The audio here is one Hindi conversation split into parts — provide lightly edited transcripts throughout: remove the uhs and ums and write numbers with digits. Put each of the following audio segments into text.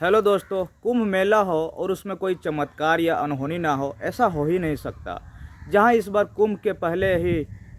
हेलो दोस्तों, कुंभ मेला हो और उसमें कोई चमत्कार या अनहोनी ना हो, ऐसा हो ही नहीं सकता। जहां इस बार कुंभ के पहले ही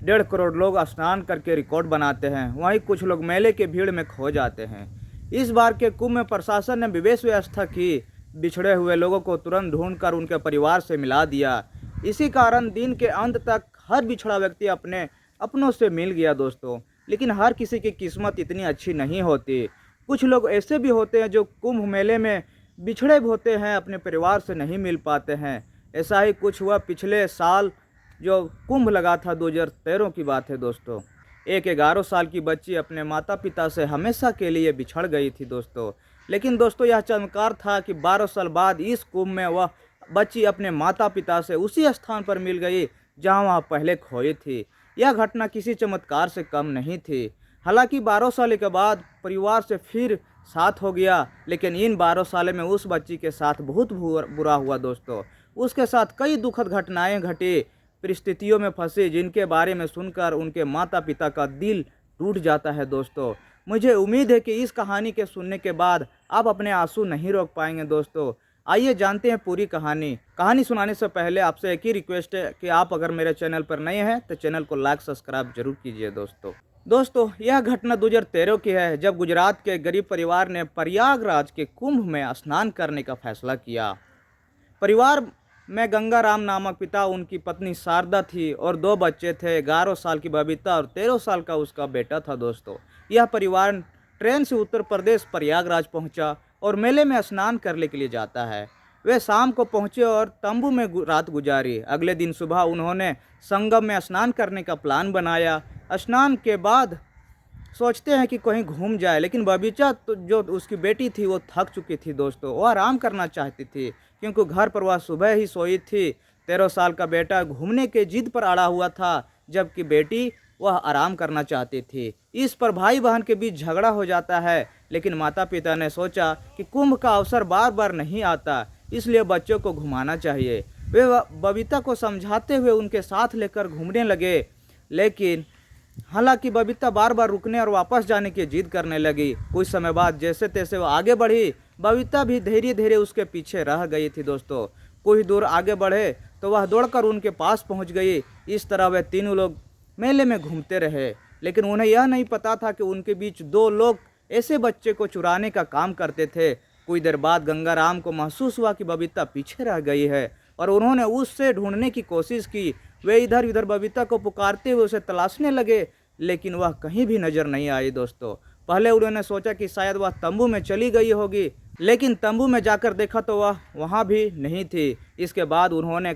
1.5 करोड़ लोग स्नान करके रिकॉर्ड बनाते हैं, वहीं कुछ लोग मेले की भीड़ में खो जाते हैं। इस बार के कुंभ में प्रशासन ने विशेष व्यवस्था की, बिछड़े हुए लोगों को तुरंत ढूंढकर उनके परिवार से मिला दिया। इसी कारण दिन के अंत तक हर बिछड़ा व्यक्ति अपने अपनों से मिल गया दोस्तों। लेकिन हर किसी की किस्मत इतनी अच्छी नहीं होती। कुछ लोग ऐसे भी होते हैं जो कुंभ मेले में बिछड़े होते हैं, अपने परिवार से नहीं मिल पाते हैं। ऐसा ही कुछ हुआ पिछले साल, जो कुंभ लगा था 2013 की बात है दोस्तों। एक 11 साल की बच्ची अपने माता पिता से हमेशा के लिए बिछड़ गई थी दोस्तों। लेकिन दोस्तों, यह चमत्कार था कि 12 साल बाद इस कुंभ में वह बच्ची अपने माता पिता से उसी स्थान पर मिल गई जहां वह पहले खोई थी। यह घटना किसी चमत्कार से कम नहीं थी। हालांकि 12 साल के बाद परिवार से फिर साथ हो गया, लेकिन इन 12 साल में उस बच्ची के साथ बहुत बुरा हुआ दोस्तों। उसके साथ कई दुखद घटनाएं घटी, परिस्थितियों में फंसी जिनके बारे में सुनकर उनके माता पिता का दिल टूट जाता है दोस्तों। मुझे उम्मीद है कि इस कहानी के सुनने के बाद आप अपने आंसू नहीं रोक पाएंगे दोस्तों। आइए जानते हैं पूरी कहानी सुनाने से पहले आपसे एक ही रिक्वेस्ट है कि आप अगर मेरे चैनल पर नए हैं तो चैनल को लाइक सब्सक्राइब जरूर कीजिए दोस्तों। यह घटना 2013 की है, जब गुजरात के गरीब परिवार ने प्रयागराज के कुंभ में स्नान करने का फैसला किया। परिवार में गंगाराम नामक पिता, उनकी पत्नी शारदा थी और 2 बच्चे थे, 11 साल की बबीता और 13 साल का उसका बेटा था दोस्तों। यह परिवार ट्रेन से उत्तर प्रदेश प्रयागराज पहुंचा और मेले में स्नान करने के लिए जाता है। वे शाम को पहुंचे और तंबू में रात गुजारी। अगले दिन सुबह उन्होंने संगम में स्नान करने का प्लान बनाया। स्नान के बाद सोचते हैं कि कहीं घूम जाए, लेकिन बबीचा तो जो उसकी बेटी थी वो थक चुकी थी दोस्तों। वो आराम करना चाहती थी क्योंकि घर पर वह सुबह ही सोई थी। 13 साल का बेटा घूमने के जिद पर अड़ा हुआ था, जबकि बेटी वह आराम करना चाहती थी। इस पर भाई बहन के बीच झगड़ा हो जाता है, लेकिन माता पिता ने सोचा कि कुंभ का अवसर बार बार नहीं आता, इसलिए बच्चों को घुमाना चाहिए। वे बबीता को समझाते हुए उनके साथ लेकर घूमने लगे, लेकिन हालांकि बबीता बार बार रुकने और वापस जाने की जिद करने लगी। कुछ समय बाद जैसे तैसे वो आगे बढ़ी, बबीता भी धीरे धीरे उसके पीछे रह गई थी दोस्तों। कुछ दूर आगे बढ़े तो वह दौड़कर उनके पास पहुंच गई। इस तरह वे तीनों लोग मेले में घूमते रहे, लेकिन उन्हें यह नहीं पता था कि उनके बीच 2 लोग ऐसे बच्चे को चुराने का काम करते थे। कुछ देर बाद गंगाराम को महसूस हुआ कि बबीता पीछे रह गई है और उन्होंने उससे ढूंढने की कोशिश की। वे इधर उधर बबीता को पुकारते हुए उसे तलाशने लगे, लेकिन वह कहीं भी नजर नहीं आई दोस्तों। पहले उन्होंने सोचा कि शायद वह तंबू में चली गई होगी, लेकिन तंबू में जाकर देखा तो वह वहां भी नहीं थी। इसके बाद उन्होंने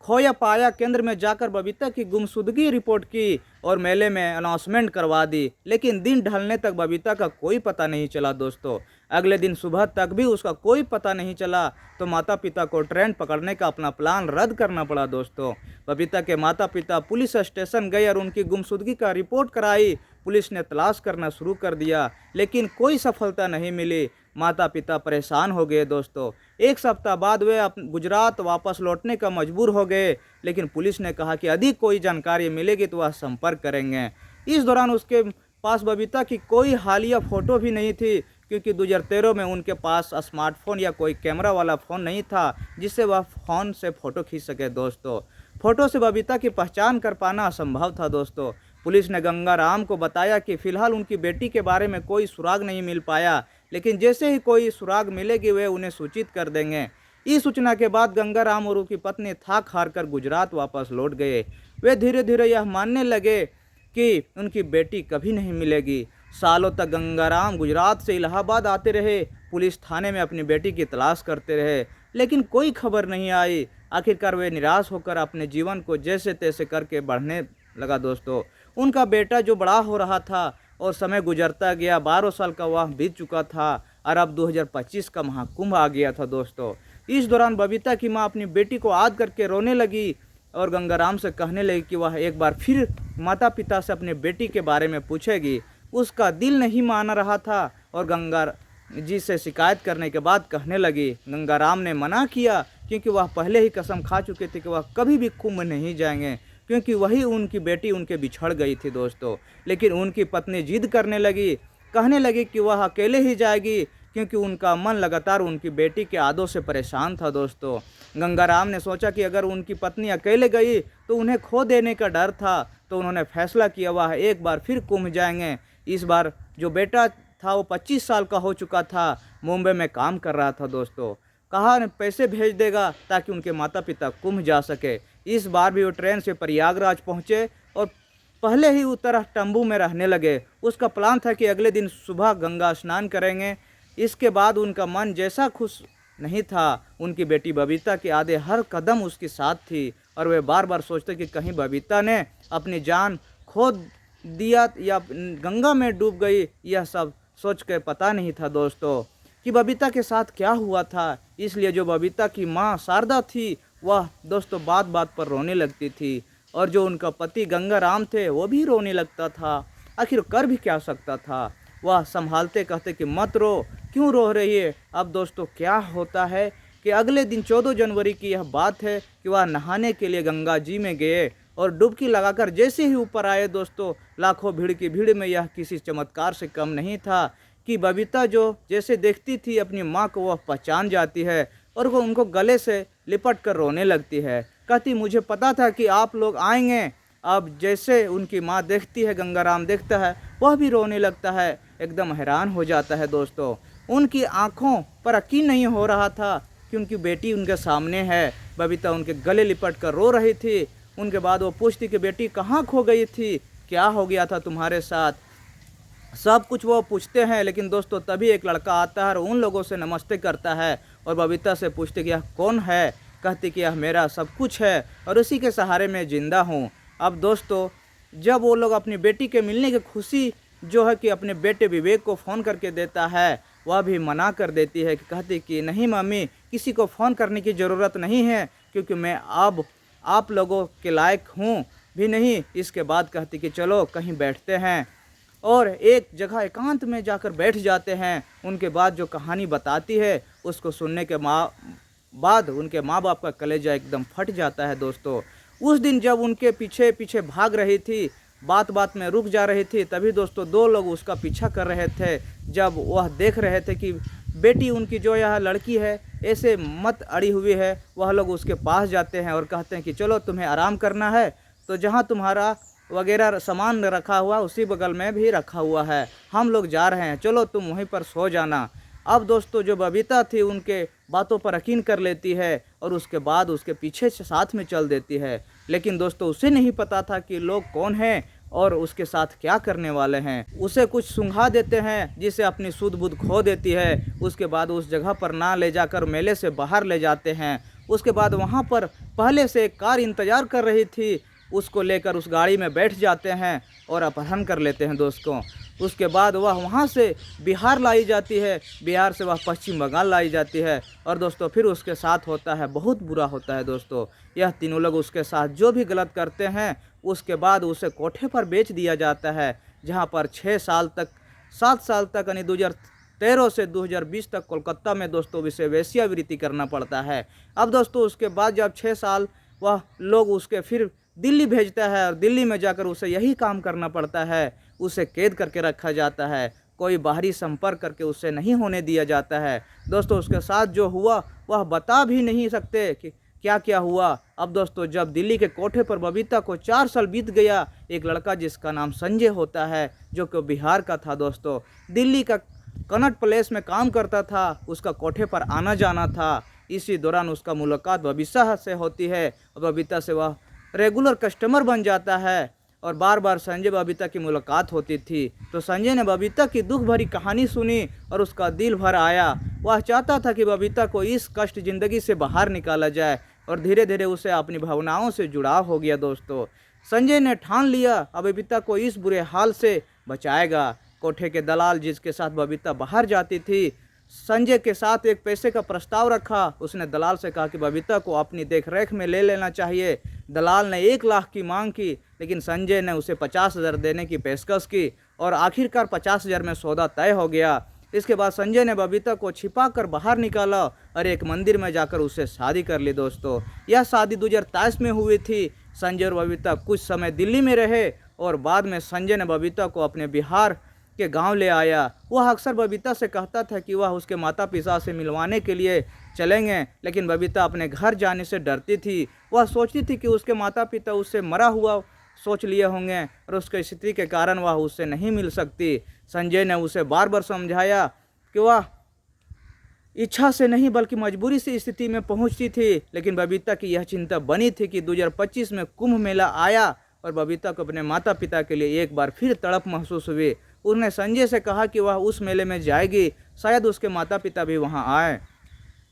खोया पाया केंद्र में जाकर बबीता की गुमशुदगी रिपोर्ट की और मेले में अनाउंसमेंट करवा दी, लेकिन दिन ढलने तक बबीता का कोई पता नहीं चला दोस्तों। अगले दिन सुबह तक भी उसका कोई पता नहीं चला, तो माता पिता को ट्रेन पकड़ने का अपना प्लान रद्द करना पड़ा दोस्तों। बबीता के माता पिता पुलिस स्टेशन गए और उनकी गुमशुदगी का रिपोर्ट कराई। पुलिस ने तलाश करना शुरू कर दिया, लेकिन कोई सफलता नहीं मिली। माता पिता परेशान हो गए दोस्तों। 1 सप्ताह बाद वे गुजरात वापस लौटने का मजबूर हो गए, लेकिन पुलिस ने कहा कि अधिक कोई जानकारी मिलेगी तो वह संपर्क करेंगे। इस दौरान उसके पास बबीता की कोई हालिया फ़ोटो भी नहीं थी, क्योंकि 2013 में उनके पास स्मार्टफोन या कोई कैमरा वाला फ़ोन नहीं था जिससे वह फ़ोन से फ़ोटो खींच सके दोस्तों। फ़ोटो से बबीता की पहचान कर पाना असंभव था दोस्तों। पुलिस ने गंगाराम को बताया कि फिलहाल उनकी बेटी के बारे में कोई सुराग नहीं मिल पाया, लेकिन जैसे ही कोई सुराग मिलेगी वे उन्हें सूचित कर देंगे। इस सूचना के बाद गंगाराम और उनकी पत्नी थाक हार कर गुजरात वापस लौट गए। वे धीरे धीरे यह मानने लगे कि उनकी बेटी कभी नहीं मिलेगी। सालों तक गंगाराम गुजरात से इलाहाबाद आते रहे, पुलिस थाने में अपनी बेटी की तलाश करते रहे, लेकिन कोई खबर नहीं आई। आखिरकार वे निराश होकर अपने जीवन को जैसे तैसे करके बढ़ने लगा दोस्तों। उनका बेटा जो बड़ा हो रहा था और समय गुजरता गया, 12 साल का वह बीत चुका था और अब 2025 का महाकुंभ आ गया था दोस्तों। इस दौरान बबीता की मां अपनी बेटी को याद करके रोने लगी और गंगाराम से कहने लगी कि वह एक बार फिर माता पिता से अपने बेटी के बारे में पूछेगी। उसका दिल नहीं मान रहा था और गंगा जी से शिकायत करने के बाद कहने लगी। गंगाराम ने मना किया, क्योंकि वह पहले ही कसम खा चुके थे कि वह कभी भी कुंभ नहीं जाएंगे, क्योंकि वही उनकी बेटी उनके बिछड़ गई थी दोस्तों। लेकिन उनकी पत्नी जिद करने लगी, कहने लगी कि वह अकेले ही जाएगी, क्योंकि उनका मन लगातार उनकी बेटी के यादों से परेशान था दोस्तों। गंगाराम ने सोचा कि अगर उनकी पत्नी अकेले गई तो उन्हें खो देने का डर था, तो उन्होंने फैसला किया वह एक बार फिर कुंभ जाएंगे। इस बार जो बेटा था वो 25 साल का हो चुका था, मुंबई में काम कर रहा था दोस्तों। कहा पैसे भेज देगा ताकि उनके माता पिता कुंभ जा सके। इस बार भी वो ट्रेन से प्रयागराज पहुँचे और पहले ही उस तंबू में रहने लगे। उसका प्लान था कि अगले दिन सुबह गंगा स्नान करेंगे। इसके बाद उनका मन जैसा खुश नहीं था। उनकी बेटी बबीता की यादें हर कदम उसके साथ थी और वे बार बार सोचते कि कहीं बबीता ने अपनी जान खो दिया या गंगा में डूब गई। यह सब सोच के पता नहीं था दोस्तों कि बबीता के साथ क्या हुआ था। इसलिए जो बबीता की माँ शारदा थी वह दोस्तों बात बात पर रोने लगती थी और जो उनका पति गंगाराम थे वो भी रोने लगता था। आखिर कर भी क्या सकता था। वह संभालते कहते कि मत रो, क्यों रो रही है। अब दोस्तों क्या होता है कि अगले दिन 14 जनवरी की यह बात है कि वह नहाने के लिए गंगा जी में गए और डुबकी लगाकर जैसे ही ऊपर आए दोस्तों, लाखों भीड़ की भीड़ में यह किसी चमत्कार से कम नहीं था कि बबीता जो जैसे देखती थी अपनी माँ को वह पहचान जाती है और वो उनको गले से लिपट कर रोने लगती है। कहती मुझे पता था कि आप लोग आएंगे। अब जैसे उनकी माँ देखती है, गंगाराम देखता है, वह भी रोने लगता है, एकदम हैरान हो जाता है दोस्तों। उनकी आंखों पर यकीन नहीं हो रहा था कि उनकी बेटी उनके सामने है। बबीता उनके गले लिपट कर रो रही थी। उनके बाद वो पूछती कि बेटी कहाँ खो गई थी, क्या हो गया था तुम्हारे साथ। सब कुछ वो पूछते हैं, लेकिन दोस्तों तभी एक लड़का आता है और उन लोगों से नमस्ते करता है और बबीता से पूछते कि यह कौन है। कहती कि यह मेरा सब कुछ है और उसी के सहारे मैं ज़िंदा हूँ। अब दोस्तों जब वो लोग अपनी बेटी के मिलने की खुशी जो है कि अपने बेटे विवेक को फ़ोन करके देता है, वह भी मना कर देती है कि कहती कि नहीं मम्मी, किसी को फ़ोन करने की ज़रूरत नहीं है क्योंकि मैं अब आप लोगों के लायक हूँ भी नहीं। इसके बाद कहती कि चलो कहीं बैठते हैं और एक जगह एकांत में जाकर बैठ जाते हैं। उनके बाद जो कहानी बताती है उसको सुनने के बाद उनके माँ बाप का कलेजा एकदम फट जाता है दोस्तों। उस दिन जब उनके पीछे पीछे भाग रही थी, बात बात में रुक जा रही थी, तभी दोस्तों दो लोग उसका पीछा कर रहे थे। जब वह देख रहे थे कि बेटी उनकी जो यह लड़की है ऐसे मत अड़ी हुई है, वह लोग उसके पास जाते हैं और कहते हैं कि चलो तुम्हें आराम करना है तो जहाँ तुम्हारा वगैरह सामान रखा हुआ उसी बगल में भी रखा हुआ है, हम लोग जा रहे हैं, चलो तुम वहीं पर सो जाना। अब दोस्तों जो बबीता थी उनके बातों पर यकीन कर लेती है और उसके बाद उसके पीछे से साथ में चल देती है। लेकिन दोस्तों उसे नहीं पता था कि लोग कौन हैं और उसके साथ क्या करने वाले हैं। उसे कुछ सुंघा देते हैं जिससे अपनी सुध बुध खो देती है। उसके बाद उस जगह पर ना ले जाकर मेले से बाहर ले जाते हैं। उसके बाद वहाँ पर पहले से एक कार इंतज़ार कर रही थी, उसको लेकर उस गाड़ी में बैठ जाते हैं और अपहरण कर लेते हैं दोस्तों। उसके बाद वह वहाँ से बिहार लाई जाती है, बिहार से वह पश्चिम बंगाल लाई जाती है और दोस्तों फिर उसके साथ होता है बहुत बुरा होता है दोस्तों। यह तीनों लोग उसके साथ जो भी गलत करते हैं उसके बाद उसे कोठे पर बेच दिया जाता है, जहाँ पर 7 साल तक यानी 2013 से 2020 तक कोलकाता में दोस्तों उसे वेश्यावृत्ति करना पड़ता है। अब दोस्तों उसके बाद जब 6 साल वह लोग उसके फिर दिल्ली भेजता है और दिल्ली में जाकर उसे यही काम करना पड़ता है। उसे कैद करके रखा जाता है, कोई बाहरी संपर्क करके उससे नहीं होने दिया जाता है। दोस्तों उसके साथ जो हुआ वह बता भी नहीं सकते कि क्या क्या हुआ। अब दोस्तों जब दिल्ली के कोठे पर बबीता को 4 साल बीत गया, एक लड़का जिसका नाम संजय होता है जो कि बिहार का था दोस्तों, दिल्ली का कनॉट प्लेस में काम करता था, उसका कोठे पर आना जाना था। इसी दौरान उसका मुलाकात बबीता से होती है और बबीता से वह रेगुलर कस्टमर बन जाता है और बार बार संजय बबीता की मुलाकात होती थी। तो संजय ने बबीता की दुख भरी कहानी सुनी और उसका दिल भर आया। वह चाहता था कि बबीता को इस कष्ट ज़िंदगी से बाहर निकाला जाए और धीरे धीरे उसे अपनी भावनाओं से जुड़ाव हो गया दोस्तों। संजय ने ठान लिया अब बबीता को इस बुरे हाल से बचाएगा। कोठे के दलाल जिसके साथ बबीता बाहर जाती थी, संजय के साथ एक पैसे का प्रस्ताव रखा। उसने दलाल से कहा कि बबीता को अपनी देखरेख में ले लेना चाहिए। दलाल ने 1 लाख की मांग की, लेकिन संजय ने उसे 50,000 देने की पेशकश की और आखिरकार 50,000 में सौदा तय हो गया। इसके बाद संजय ने बबीता को छिपा कर बाहर निकाला और एक मंदिर में जाकर उससे शादी कर ली दोस्तों। यह शादी 2023 में हुई थी। संजय और बबीता कुछ समय दिल्ली में रहे और बाद में संजय ने बबीता को अपने बिहार के गांव ले आया। वह अक्सर बबीता से कहता था कि वह उसके माता पिता से मिलवाने के लिए चलेंगे, लेकिन बबीता अपने घर जाने से डरती थी। वह सोचती थी कि उसके माता पिता उससे मरा हुआ सोच लिए होंगे और उसकी स्थिति के कारण वह उससे नहीं मिल सकती। संजय ने उसे बार बार समझाया कि वह इच्छा से नहीं बल्कि मजबूरी से स्थिति में पहुंचती थी, लेकिन बबीता की यह चिंता बनी थी कि 2025 में कुंभ मेला आया और बबीता को अपने माता पिता के लिए एक बार फिर तड़प महसूस हुई। उसने संजय से कहा कि वह उस मेले में जाएगी, शायद उसके माता पिता भी वहां आए।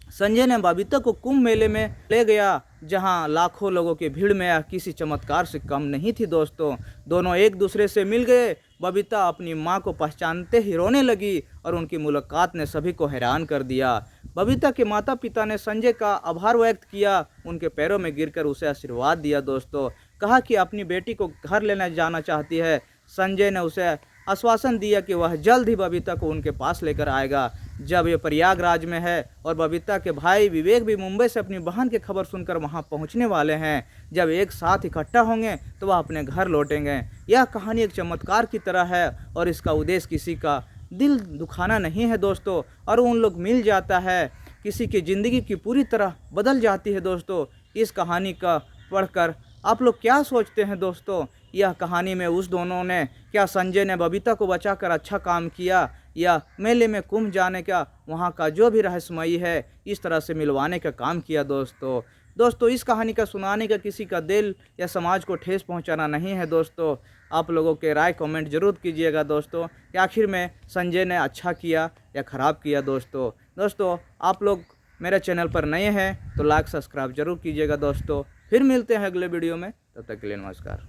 संजय ने बबीता को कुंभ मेले में ले गया, जहां लाखों लोगों की भीड़ में यह किसी चमत्कार से कम नहीं थी। दोस्तों, दोनों एक दूसरे से मिल गए। बबीता अपनी मां को पहचानते ही रोने लगी और उनकी मुलाकात ने सभी को हैरान कर दिया। बबीता के माता पिता ने संजय का आभार व्यक्त किया, उनके पैरों में गिरकर उसे आशीर्वाद दिया। दोस्तों, कहा कि अपनी बेटी को घर लेने जाना चाहती है। संजय ने उसे आश्वासन दिया कि वह जल्द ही बबीता को उनके पास लेकर आएगा। जब ये प्रयागराज में है और बबीता के भाई विवेक भी मुंबई से अपनी बहन की खबर सुनकर वहां पहुंचने वाले हैं, जब एक साथ इकट्ठा होंगे तो वह अपने घर लौटेंगे। यह कहानी एक चमत्कार की तरह है और इसका उद्देश्य किसी का दिल दुखाना नहीं है दोस्तों, और उन लोग मिल जाता है, किसी की ज़िंदगी की पूरी तरह बदल जाती है। दोस्तों, इस कहानी का पढ़कर आप लोग क्या सोचते हैं दोस्तों? यह कहानी में उस दोनों ने, क्या संजय ने बबीता को बचाकर अच्छा काम किया, या मेले में कुंभ जाने का वहाँ का जो भी रहस्यमयी है इस तरह से मिलवाने का काम किया? दोस्तों, इस कहानी का सुनाने का किसी का दिल या समाज को ठेस पहुँचाना नहीं है। दोस्तों, आप लोगों के राय कमेंट जरूर कीजिएगा दोस्तों कि आखिर में संजय ने अच्छा किया या ख़राब किया। दोस्तों, आप लोग मेरे चैनल पर नए हैं तो लाइक सब्सक्राइब जरूर कीजिएगा। दोस्तों, फिर मिलते हैं अगले वीडियो में, तब तक के लिए नमस्कार।